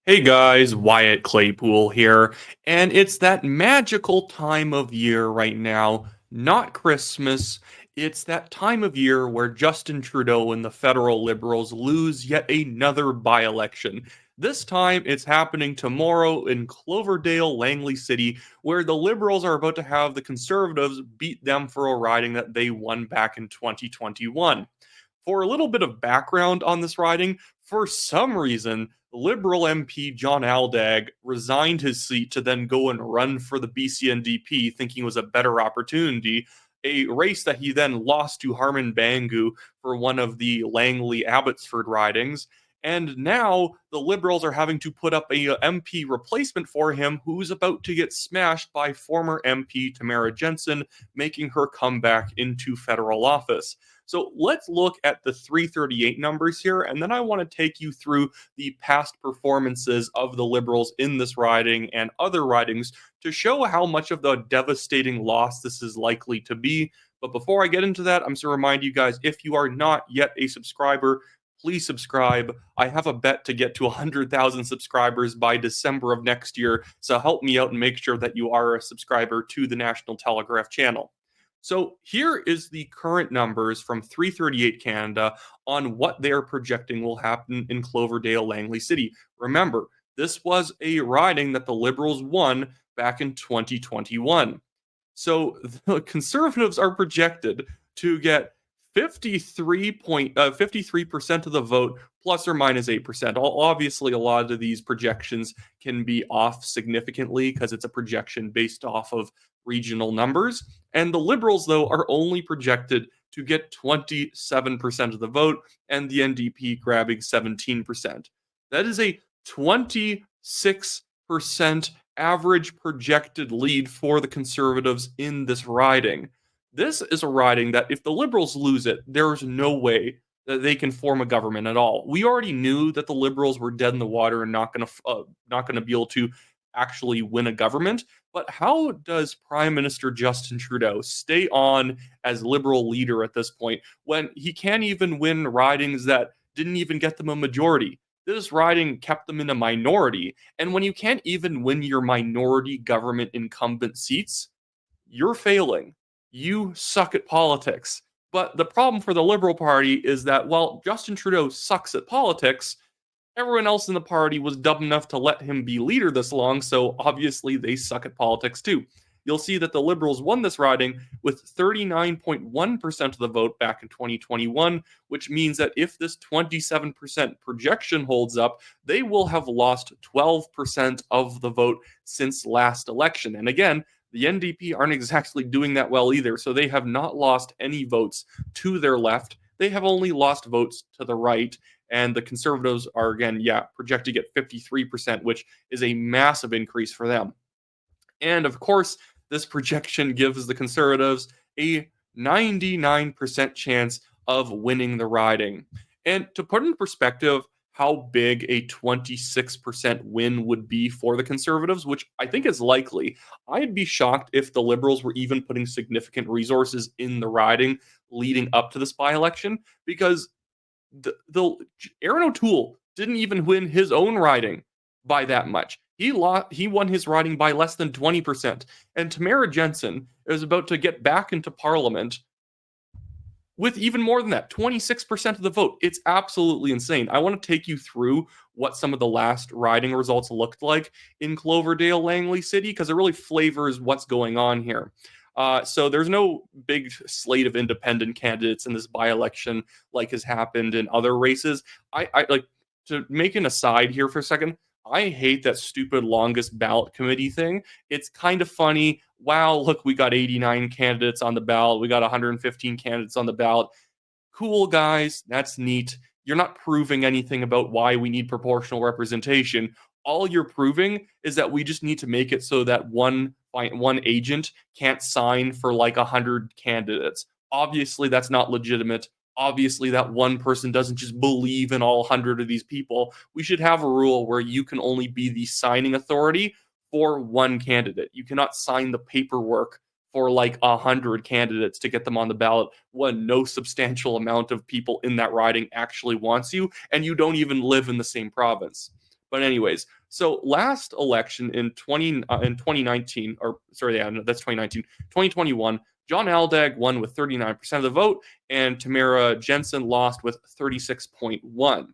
Hey guys, Wyatt Claypool here, and it's that magical time of year right now, not Christmas. It's that time of year where Justin Trudeau and the federal Liberals lose yet another by-election. This time it's happening tomorrow in Cloverdale-Langley City, where the Liberals are about to have the Conservatives beat them for a riding that they won back in 2021. For a little bit of background on this riding, for some reason, Liberal MP John Aldag resigned his seat to then go and run for the BC NDP, thinking it was a better opportunity, a race that he then lost to Harman Bangu for one of the Langley Abbotsford ridings. And now the Liberals are having to put up a MP replacement for him who's about to get smashed by former MP Tamara Jensen, making her comeback into federal office. So let's look at the 338 numbers here, and then I want to take you through the past performances of the Liberals in this riding and other ridings to show how much of the devastating loss this is likely to be. But before I get into that, I'm just going to remind you guys, if you are not yet a subscriber, please subscribe. I have a bet to get to 100,000 subscribers by December of next year, so help me out and make sure that you are a subscriber to the National Telegraph channel. So here is the current numbers from 338 Canada on what they are projecting will happen in Cloverdale-Langley City. Remember, this was a riding that the Liberals won back in 2021. So the Conservatives are projected to get 53% of the vote, plus or minus 8%. Obviously, a lot of these projections can be off significantly because it's a projection based off of regional numbers. And the Liberals, though, are only projected to get 27% of the vote, and the NDP grabbing 17%. That is a 26% average projected lead for the Conservatives in this riding. This is a riding that if the Liberals lose it, there's no way that they can form a government at all. We already knew that the Liberals were dead in the water and not going to be able to actually win a government. But how does Prime Minister Justin Trudeau stay on as Liberal leader at this point when he can't even win ridings that didn't even get them a majority? This riding kept them in a minority. And when you can't even win your minority government incumbent seats, you're failing. You suck at politics. But the problem for the Liberal Party is that while Justin Trudeau sucks at politics, everyone else in the party was dumb enough to let him be leader this long, so obviously they suck at politics too. You'll see that the Liberals won this riding with 39.1% of the vote back in 2021, which means that if this 27% projection holds up, they will have lost 12% of the vote since last election. And again, the NDP aren't exactly doing that well either, so they have not lost any votes to their left. They have only lost votes to the right, and the Conservatives are, again, projected to get 53%, which is a massive increase for them. And of course, this projection gives the Conservatives a 99% chance of winning the riding. And to put in perspective how big a 26% win would be for the Conservatives, which I think is likely, I'd be shocked if the Liberals were even putting significant resources in the riding leading up to this by-election, because the Aaron O'Toole didn't even win his own riding by that much. He won his riding by less than 20%. And Tamara Jensen is about to get back into Parliament with even more than that, 26% of the vote. It's absolutely insane. I want to take you through what some of the last riding results looked like in Cloverdale-Langley City, because it really flavors what's going on here. So there's no big slate of independent candidates in this by-election like has happened in other races. I like to make an aside here for a second. I hate that stupid longest ballot committee thing. It's kind of funny. Wow, look, we got 89 candidates on the ballot. We got 115 candidates on the ballot. Cool, guys. That's neat. You're not proving anything about why we need proportional representation. All you're proving is that we just need to make it so that one agent can't sign for like 100 candidates. Obviously, that's not legitimate. Obviously, that one person doesn't just believe in all 100 of these people. We should have a rule where you can only be the signing authority for one candidate. You cannot sign the paperwork for like 100 candidates to get them on the ballot when no substantial amount of people in that riding actually wants you, and you don't even live in the same province. But anyways, so last election in 2019, or sorry, yeah, no, that's 2019, 2021, John Aldag won with 39% of the vote, and Tamara Jensen lost with 36.1.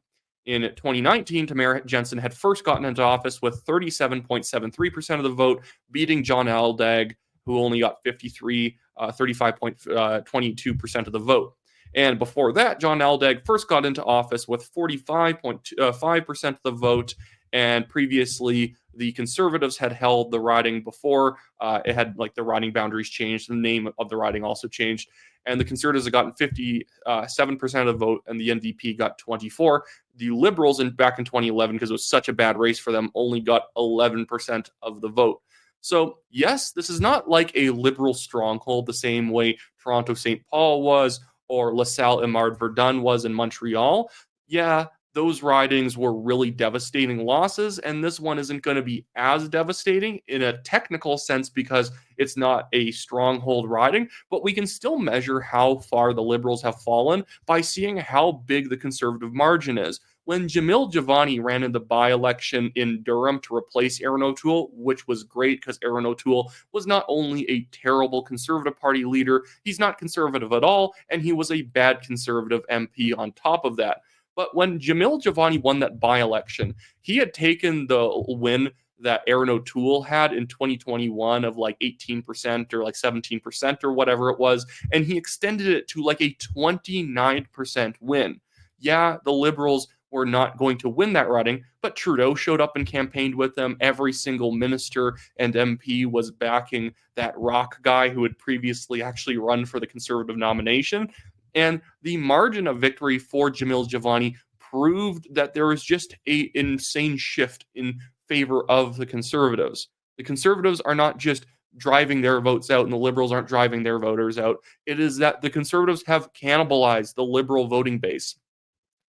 In 2019, Tamara Jensen had first gotten into office with 37.73% of the vote, beating John Aldag, who only got 35.22% of the vote. And before that, John Aldag first got into office with 45.5% of the vote. And previously, the Conservatives had held the riding before. It had like the riding boundaries changed. The name of the riding also changed. And the Conservatives had gotten 57% of the vote, and the NDP got 24. The Liberals, back in 2011, because it was such a bad race for them, only got 11% of the vote. So, yes, this is not like a Liberal stronghold the same way Toronto St. Paul was, or LaSalle Imard Verdun was in Montreal. Yeah, those ridings were really devastating losses, and this one isn't going to be as devastating in a technical sense because it's not a stronghold riding, but we can still measure how far the Liberals have fallen by seeing how big the Conservative margin is. When Jamil Javani ran in the by-election in Durham to replace Aaron O'Toole, which was great because Aaron O'Toole was not only a terrible Conservative Party leader, he's not conservative at all, and he was a bad Conservative MP on top of that. But when Jamil Javani won that by-election, he had taken the win that Aaron O'Toole had in 2021 of like 18% or like 17% or whatever it was, and he extended it to like a 29% win. Yeah, the Liberals were not going to win that riding, but Trudeau showed up and campaigned with them. Every single minister and MP was backing that rock guy who had previously actually run for the Conservative nomination. And the margin of victory for Jamil Javani proved that there was just an insane shift in favor of the Conservatives. The Conservatives are not just driving their votes out and the Liberals aren't driving their voters out. It is that the Conservatives have cannibalized the Liberal voting base.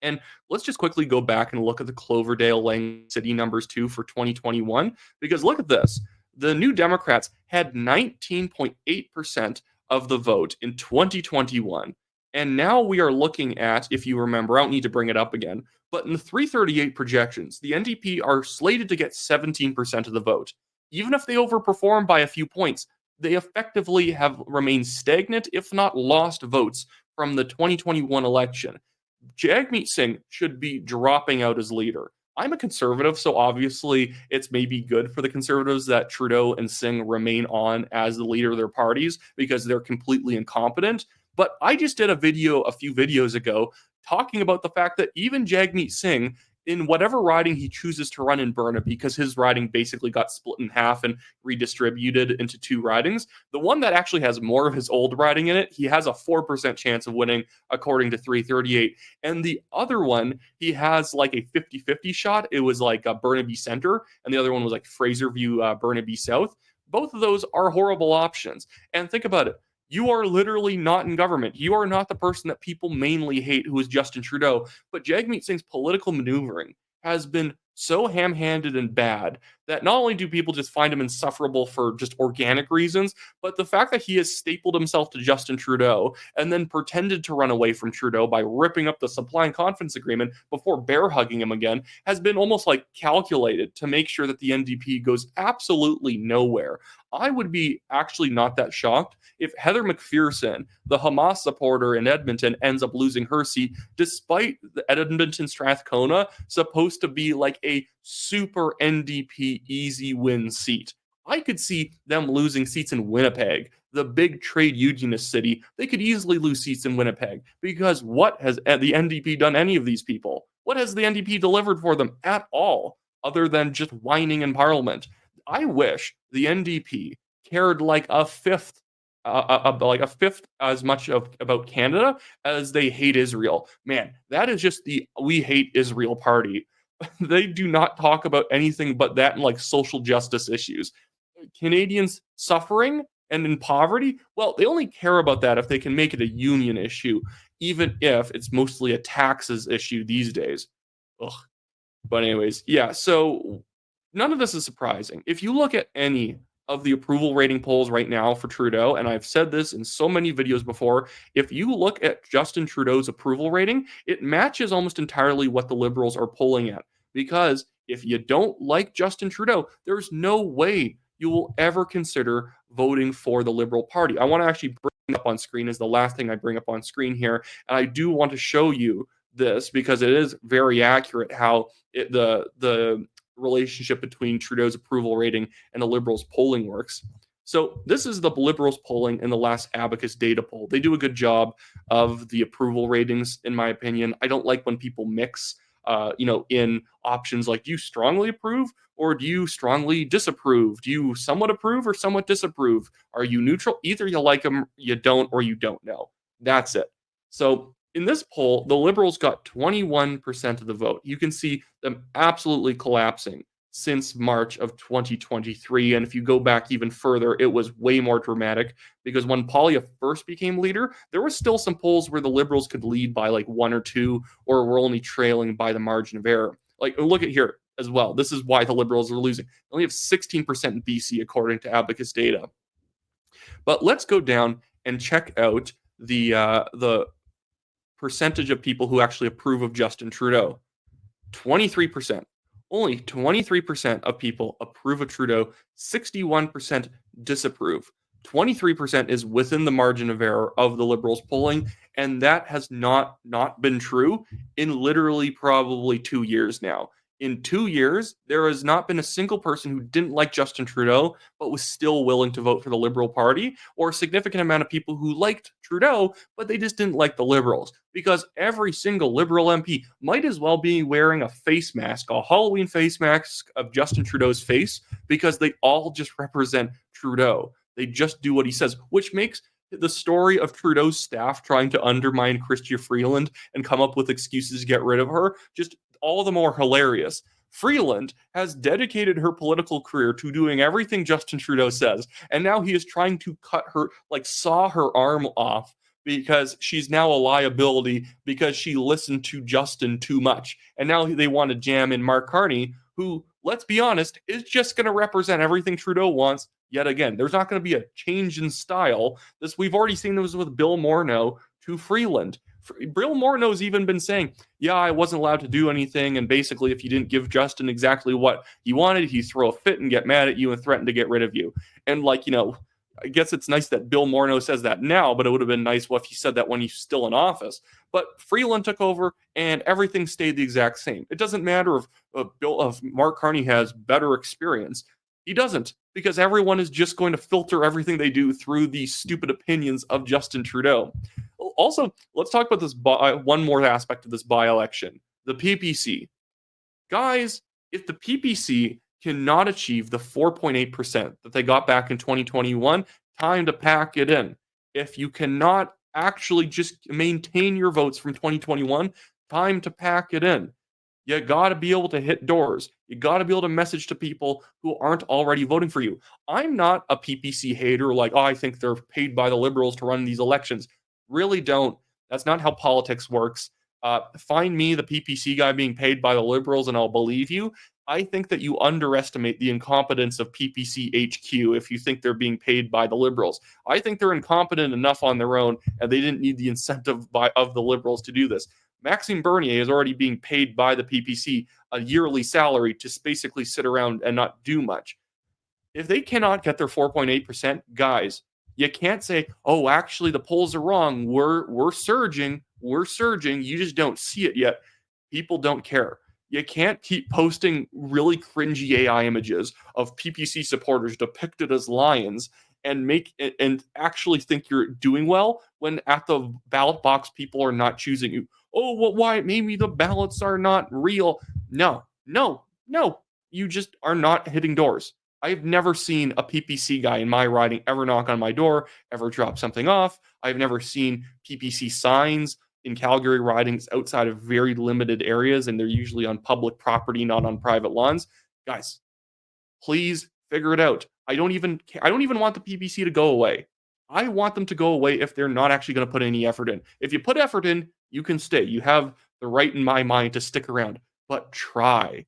And let's just quickly go back and look at the Cloverdale-Langley City numbers too for 2021, because look at this. The New Democrats had 19.8% of the vote in 2021. And now we are looking at, if you remember, I don't need to bring it up again, but in the 338 projections, the NDP are slated to get 17% of the vote. Even if they overperform by a few points, they effectively have remained stagnant, if not lost votes from the 2021 election. Jagmeet Singh should be dropping out as leader. I'm a conservative, so obviously it's maybe good for the Conservatives that Trudeau and Singh remain on as the leader of their parties because they're completely incompetent. But I just did a video a few videos ago talking about the fact that even Jagmeet Singh, in whatever riding he chooses to run in Burnaby, because his riding basically got split in half and redistributed into two ridings, the one that actually has more of his old riding in it, he has a 4% chance of winning according to 338. And the other one, he has like a 50-50 shot. It was like a Burnaby Center, and the other one was like Fraserview, Burnaby South. Both of those are horrible options. And think about it. You are literally not in government. You are not the person that people mainly hate, who is Justin Trudeau. But Jagmeet Singh's political maneuvering has been so ham-handed and bad that not only do people just find him insufferable for just organic reasons, but the fact that he has stapled himself to Justin Trudeau and then pretended to run away from Trudeau by ripping up the supply and confidence agreement before bear hugging him again has been almost like calculated to make sure that the NDP goes absolutely nowhere. I would be actually not that shocked if Heather McPherson, the Hamas supporter in Edmonton, ends up losing her seat, despite the Edmonton Strathcona supposed to be like a super NDP easy win seat. I could see them losing seats in Winnipeg, the big trade unionist city. They could easily lose seats in Winnipeg because what has the NDP done any of these people? What has the NDP delivered for them at all, other than just whining in Parliament? I wish the NDP cared like a fifth as much about Canada as they hate Israel. Man, that is just the we hate Israel party. They do not talk about anything but that and like social justice issues. Canadians suffering and in poverty, well, they only care about that if they can make it a union issue, even if it's mostly a taxes issue these days. Ugh. But anyways, yeah, so none of this is surprising. If you look at any of the approval rating polls right now for Trudeau, and I've said this in so many videos before, if you look at Justin Trudeau's approval rating, it matches almost entirely what the Liberals are polling at, because If you don't like Justin Trudeau, there's no way you will ever consider voting for the Liberal Party. I want to actually bring up on screen as the last thing I bring up on screen here, and I do want to show you this because it is very accurate how the relationship between Trudeau's approval rating and the Liberals polling works. So this is the Liberals polling in the last Abacus data poll. They do a good job of the approval ratings, in my opinion. I don't like when people mix, in options like, do you strongly approve or do you strongly disapprove? Do you somewhat approve or somewhat disapprove? Are you neutral? Either you like them, you don't, or you don't know. That's it. So in this poll, the Liberals got 21% of the vote. You can see them absolutely collapsing since March of 2023. And if you go back even further, it was way more dramatic because when Poilievre first became leader, there was still some polls where the Liberals could lead by like 1 or 2, or were only trailing by the margin of error. Like, look at here as well. This is why the Liberals are losing. They only have 16% in BC, according to Abacus data. But let's go down and check out the percentage of people who actually approve of Justin Trudeau. 23%. Only 23% of people approve of Trudeau, 61% disapprove. 23% is within the margin of error of the Liberals polling, and that has not been true in literally probably 2 years now. In 2 years, there has not been a single person who didn't like Justin Trudeau but was still willing to vote for the Liberal Party, or a significant amount of people who liked Trudeau but they just didn't like the Liberals, because every single Liberal MP might as well be wearing a face mask, a Halloween face mask of Justin Trudeau's face, because they all just represent Trudeau. They just do what he says, which makes the story of Trudeau's staff trying to undermine Chrystia Freeland and come up with excuses to get rid of her just all the more hilarious. Freeland has dedicated her political career to doing everything Justin Trudeau says, and now he is trying to saw her arm off because she's now a liability because she listened to Justin too much. And now they want to jam in Mark Carney, who, let's be honest, is just going to represent everything Trudeau wants yet again. There's not going to be a change in style. We've already seen this with Bill Morneau to Freeland. Bill Morneau's even been saying, yeah, I wasn't allowed to do anything, and basically if you didn't give Justin exactly what he wanted, he'd throw a fit and get mad at you and threaten to get rid of you. And I guess it's nice that Bill Morneau says that now, but it would have been nice if he said that when he's still in office. But Freeland took over, and everything stayed the exact same. It doesn't matter if Mark Carney has better experience. He doesn't, because everyone is just going to filter everything they do through the stupid opinions of Justin Trudeau. Also, let's talk about this one more aspect of this by-election, the PPC. Guys, if the PPC cannot achieve the 4.8% that they got back in 2021, time to pack it in. If you cannot actually just maintain your votes from 2021, time to pack it in. You got to be able to hit doors. You got to be able to message to people who aren't already voting for you. I'm not a PPC hater like, I think they're paid by the Liberals to run these elections. Really don't. That's not how politics works. Find me, the PPC guy, being paid by the Liberals, and I'll believe you. I think that you underestimate the incompetence of PPC HQ if you think they're being paid by the Liberals. I think they're incompetent enough on their own, and they didn't need the incentive of the Liberals to do this. Maxime Bernier is already being paid by the PPC a yearly salary to basically sit around and not do much. If they cannot get their 4.8%, guys, you can't say, oh, actually, the polls are wrong. We're surging. We're surging. You just don't see it yet. People don't care. You can't keep posting really cringy AI images of PPC supporters depicted as lions and actually think you're doing well when at the ballot box people are not choosing you. Oh, well, why? Maybe the ballots are not real. No. You just are not hitting doors. I've never seen a PPC guy in my riding ever knock on my door, ever drop something off. I've never seen PPC signs in Calgary ridings outside of very limited areas, and they're usually on public property, not on private lawns. Guys, please figure it out. I don't even want the PPC to go away. I want them to go away if they're not actually going to put any effort in. If you put effort in, you can stay. You have the right, in my mind, to stick around. But try.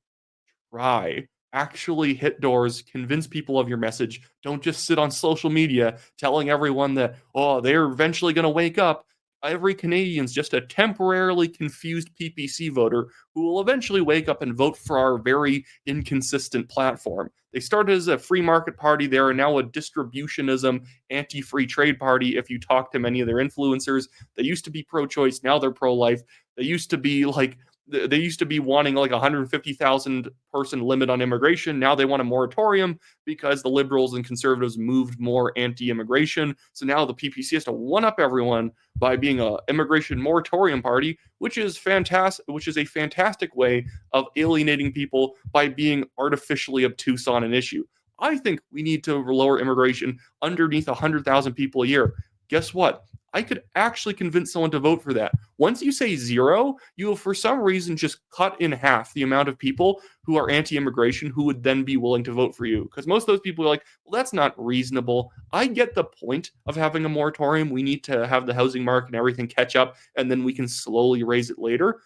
Actually hit doors, convince people of your message. Don't just sit on social media telling everyone that, oh, they're eventually going to wake up. Every Canadian's just a temporarily confused PPC voter who will eventually wake up and vote for our very inconsistent platform. They started as a free market party. They are now a distributionism, anti free trade party. If you talk to many of their influencers, they used to be pro choice. Now they're pro life. They used to be like, they used to be wanting like a 150,000 person limit on immigration. Now they want a moratorium because the liberals and conservatives moved more anti-immigration. So now the PPC has to one up everyone by being a immigration moratorium party, which is fantastic, which is a fantastic way of alienating people by being artificially obtuse on an issue. I think we need to lower immigration underneath 100,000 people a year. Guess what? I could actually convince someone to vote for that. Once you say zero, you will, for some reason, just cut in half the amount of people who are anti-immigration who would then be willing to vote for you. Because most of those people are like, well, that's not reasonable. I get the point of having a moratorium. We need to have the housing market and everything catch up, and then we can slowly raise it later.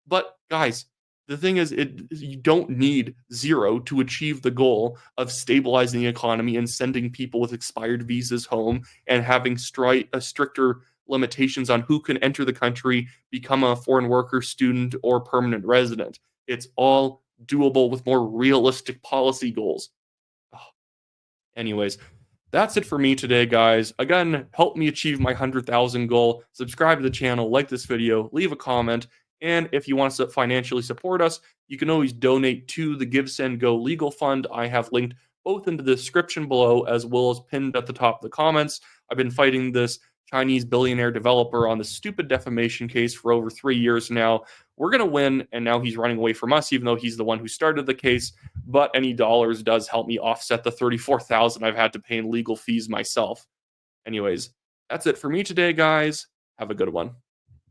But guys, the thing is, you don't need zero to achieve the goal of stabilizing the economy and sending people with expired visas home and having stricter limitations on who can enter the country, become a foreign worker, student, or permanent resident. It's all doable with more realistic policy goals. Anyways, that's it for me today, guys. Again, help me achieve my 100,000 goal. Subscribe to the channel, like this video, leave a comment, and if you want to financially support us, you can always donate to the Give, Send, Go legal fund. I have linked both in the description below as well as pinned at the top of the comments. I've been fighting this Chinese billionaire developer on this stupid defamation case for over 3 years now. We're going to win, and now he's running away from us, even though he's the one who started the case. But any dollars does help me offset the $34,000 I've had to pay in legal fees myself. Anyways, that's it for me today, guys. Have a good one.